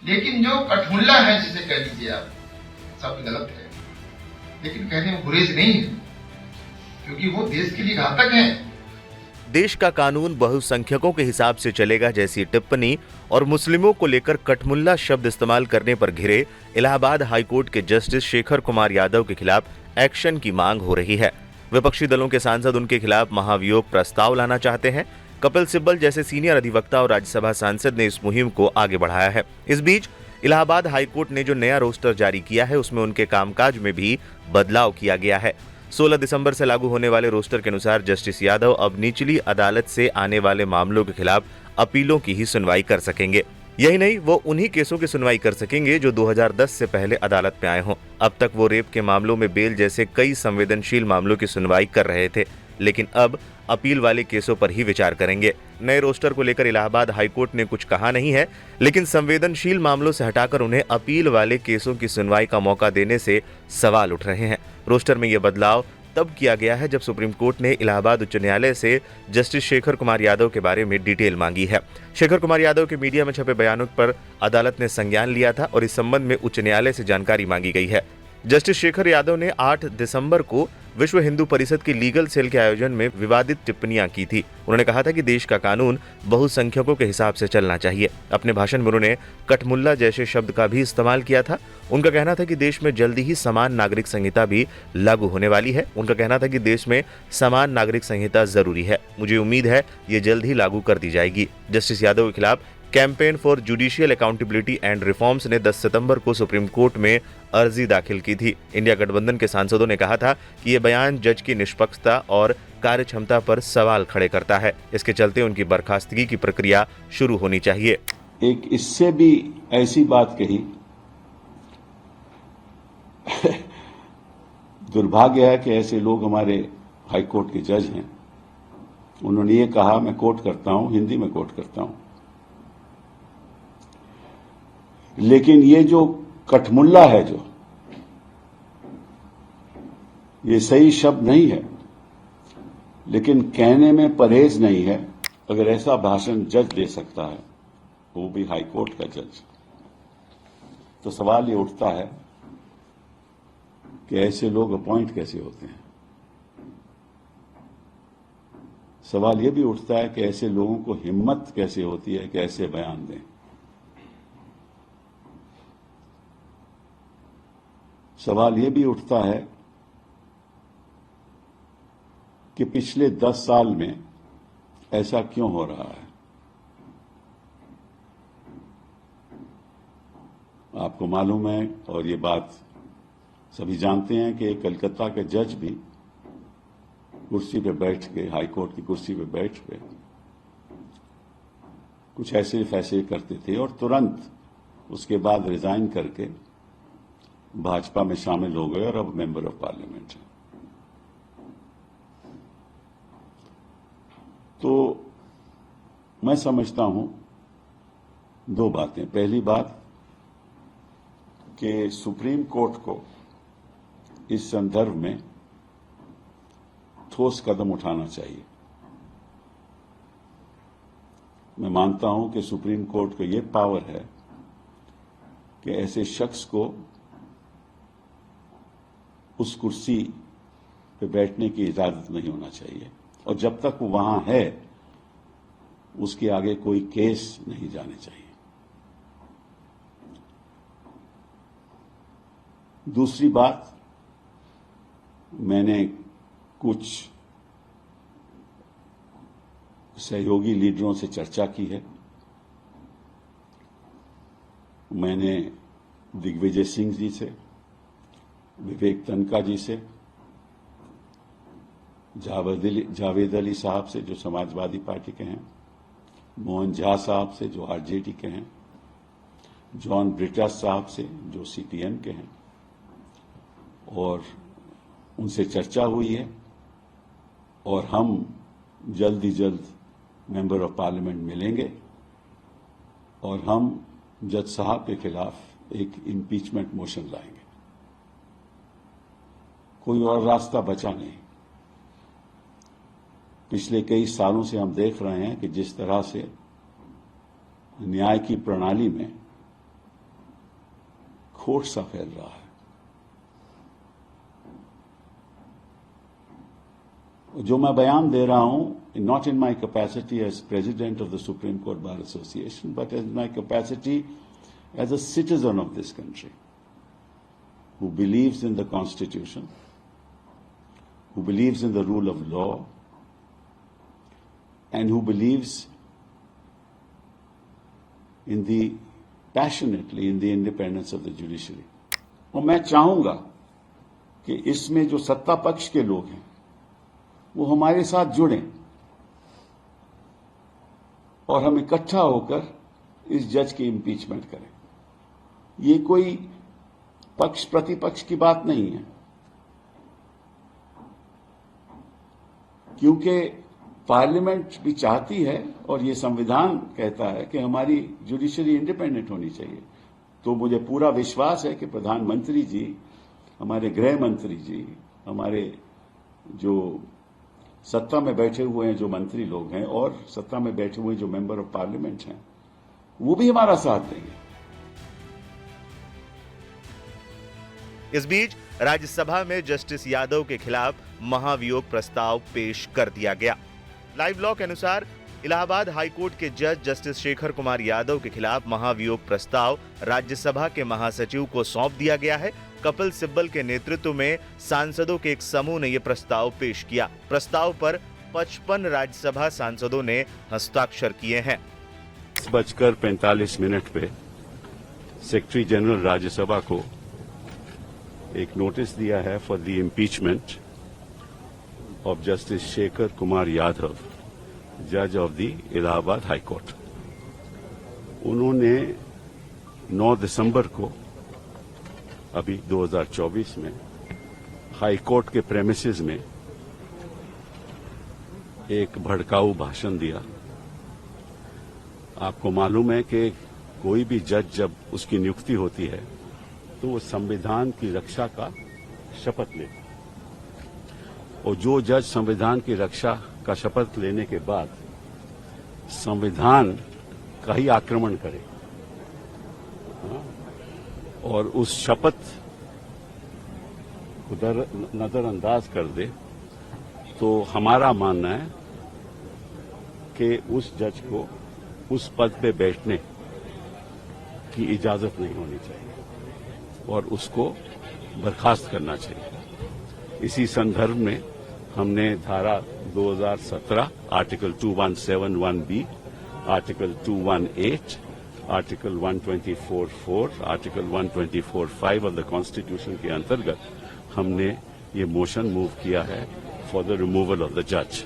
लेकिन जो कठमुल्ला है, जिसे कह लीजिए आप, सब गलत है, लेकिन कहने में गुरेज नहीं है, क्योंकि वो देश के लिए घातक है। देश का कानून बहुसंख्यकों के हिसाब से चलेगा जैसी टिप्पणी और मुस्लिमों को लेकर कठमुल्ला शब्द इस्तेमाल करने पर घिरे इलाहाबाद हाईकोर्ट के जस्टिस शेखर कुमार यादव के खिलाफ एक्शन की मांग हो रही है। विपक्षी दलों के सांसद उनके खिलाफ महाभियोग प्रस्ताव लाना चाहते हैं। कपिल सिब्बल जैसे सीनियर अधिवक्ता और राज्यसभा सांसद ने इस मुहिम को आगे बढ़ाया है। इस बीच इलाहाबाद हाईकोर्ट ने जो नया रोस्टर जारी किया है उसमें उनके कामकाज में भी बदलाव किया गया है। 16 दिसंबर से लागू होने वाले रोस्टर के अनुसार जस्टिस यादव अब निचली अदालत से आने वाले मामलों के खिलाफ अपीलों की ही सुनवाई कर सकेंगे। यही नहीं, वो उन्हीं केसों की सुनवाई कर सकेंगे जो 2010 से पहले अदालत में आए हों। अब तक वो रेप के मामलों में बेल जैसे कई संवेदनशील मामलों की सुनवाई कर रहे थे, लेकिन अब अपील वाले केसों पर ही विचार करेंगे। नए रोस्टर को लेकर इलाहाबाद हाईकोर्ट ने कुछ कहा नहीं है, लेकिन संवेदनशील मामलों से हटाकर उन्हें अपील वाले केसों की सुनवाई का मौका देने से सवाल उठ रहे हैं। रोस्टर में यह बदलाव तब किया गया है जब सुप्रीम कोर्ट ने इलाहाबाद उच्च न्यायालय से जस्टिस शेखर कुमार यादव के बारे में डिटेल मांगी है। शेखर कुमार यादव के मीडिया में छपे बयानों पर अदालत ने संज्ञान लिया था और इस संबंध में उच्च न्यायालय से जानकारी मांगी गई है। जस्टिस शेखर यादव ने 8 दिसंबर को विश्व हिंदू परिषद के लीगल सेल के आयोजन में विवादित टिप्पणियां की थी। उन्होंने कहा था कि देश का कानून बहुसंख्यकों के हिसाब से चलना चाहिए। अपने भाषण में उन्होंने कठमुल्ला जैसे शब्द का भी इस्तेमाल किया था। उनका कहना था कि देश में जल्दी ही समान नागरिक संहिता भी लागू होने वाली है। उनका कहना था कि देश में समान नागरिक संहिता जरूरी है। मुझे उम्मीद है ये जल्द ही लागू कर दी जाएगी। जस्टिस यादव के खिलाफ campaign for judicial accountability and reforms ने 10 सितंबर को सुप्रीम कोर्ट में अर्जी दाखिल की थी। इंडिया गठबंधन के सांसदों ने कहा था कि यह बयान जज की निष्पक्षता और कार्यक्षमता पर सवाल खड़े करता है। इसके चलते उनकी बर्खास्तगी की प्रक्रिया शुरू होनी चाहिए। एक इससे भी ऐसी बात कही, दुर्भाग्य है कि ऐसे लोग हमारे हाईकोर्ट के जज हैं। उन्होंने ये कहा, मैं कोट करता हूं, हिंदी में कोट करता हूं, लेकिन ये जो कठमुल्ला है, जो ये सही शब्द नहीं है, लेकिन कहने में परहेज नहीं है। अगर ऐसा भाषण जज दे सकता है, वो भी हाई कोर्ट का जज, तो सवाल ये उठता है कि ऐसे लोग अपॉइंट कैसे होते हैं। सवाल ये भी उठता है कि ऐसे लोगों को हिम्मत कैसे होती है कि ऐसे बयान दें। सवाल यह भी उठता है कि पिछले 10 साल में ऐसा क्यों हो रहा है। आपको मालूम है, और ये बात सभी जानते हैं, कि कलकत्ता के जज भी कुर्सी पे बैठ के, हाई कोर्ट की कुर्सी पे बैठ के कुछ ऐसे फैसले करते थे और तुरंत उसके बाद रिजाइन करके भाजपा में शामिल हो गए और अब मेंबर ऑफ पार्लियामेंट हैं। तो मैं समझता हूं 2 बातें। पहली बात कि सुप्रीम कोर्ट को इस संदर्भ में ठोस कदम उठाना चाहिए। मैं मानता हूं कि सुप्रीम कोर्ट को यह पावर है कि ऐसे शख्स को उस कुर्सी पे बैठने की इजाजत नहीं होना चाहिए, और जब तक वो वहां है उसके आगे कोई केस नहीं जाने चाहिए। दूसरी बात, मैंने कुछ सहयोगी लीडरों से चर्चा की है। मैंने दिग्विजय सिंह जी से, विवेक तनखा जी से, जावेद अली साहब से जो समाजवादी पार्टी के हैं, मोहन झा साहब से जो आरजेडी के हैं, जॉन ब्रिटास साहब से जो सीपीएम के हैं, और उनसे चर्चा हुई है और हम जल्द ही जल्द मेंबर ऑफ पार्लियामेंट मिलेंगे और हम जज साहब के खिलाफ एक इम्पीचमेंट मोशन लाएंगे। कोई और रास्ता बचा नहीं। पिछले कई सालों से हम देख रहे हैं कि जिस तरह से न्याय की प्रणाली में खोट सा फैल रहा है। जो मैं बयान दे रहा हूं, not in my capacity as president of the Supreme Court Bar Association, but as my capacity as a citizen of this country who believes in the Constitution, who believes in the rule of law, and who believes passionately in the independence of the judiciary. और मैं चाहूंगा कि इसमें जो सत्ता पक्ष के लोग हैं वो हमारे साथ जुड़ें और हम इकट्ठा होकर इस जज की इम्पीचमेंट करें। ये कोई पक्ष प्रतिपक्ष की बात नहीं है, क्योंकि पार्लियामेंट भी चाहती है और ये संविधान कहता है कि हमारी जुडिशरी इंडिपेंडेंट होनी चाहिए। तो मुझे पूरा विश्वास है कि प्रधानमंत्री जी, हमारे गृह मंत्री जी, हमारे जो सत्ता में बैठे हुए हैं जो मंत्री लोग हैं और सत्ता में बैठे हुए जो मेंबर ऑफ पार्लियामेंट हैं, वो भी हमारा साथ देंगे। इस बीच राज्यसभा में जस्टिस यादव के खिलाफ महाभियोग प्रस्ताव पेश कर दिया गया। लाइव लॉ के अनुसार इलाहाबाद हाईकोर्ट के जज जस्टिस शेखर कुमार यादव के खिलाफ महाभियोग प्रस्ताव राज्यसभा के महासचिव को सौंप दिया गया है। कपिल सिब्बल के नेतृत्व में सांसदों के एक समूह ने यह प्रस्ताव पेश किया। प्रस्ताव पर 55 राज्यसभा सांसदों ने हस्ताक्षर किए हैं। 10:45 पे सेक्रेटरी जनरल राज्यसभा को एक नोटिस दिया है for the impeachment of justice Shekhar Kumar Yadav, जज of the Allahabad high court. उन्होंने 9 दिसंबर को अभी 2024 में हाई कोर्ट के प्रेमिसेस में एक भड़काऊ भाषण दिया। आपको मालूम है कि कोई भी जज जब उसकी नियुक्ति होती है तो वो संविधान की रक्षा का शपथ लेता है, और जो जज संविधान की रक्षा का शपथ लेने के बाद संविधान का ही आक्रमण करे और उस शपथ को नजरअंदाज कर दे, तो हमारा मानना है कि उस जज को उस पद पे बैठने की इजाजत नहीं होनी चाहिए और उसको बर्खास्त करना चाहिए। इसी संदर्भ में हमने धारा 2017 article 2171B, article 218, article 124(4), article 124(5) of the constitution के अंतर्गत हमने ये मोशन मूव किया है for the removal of the जज।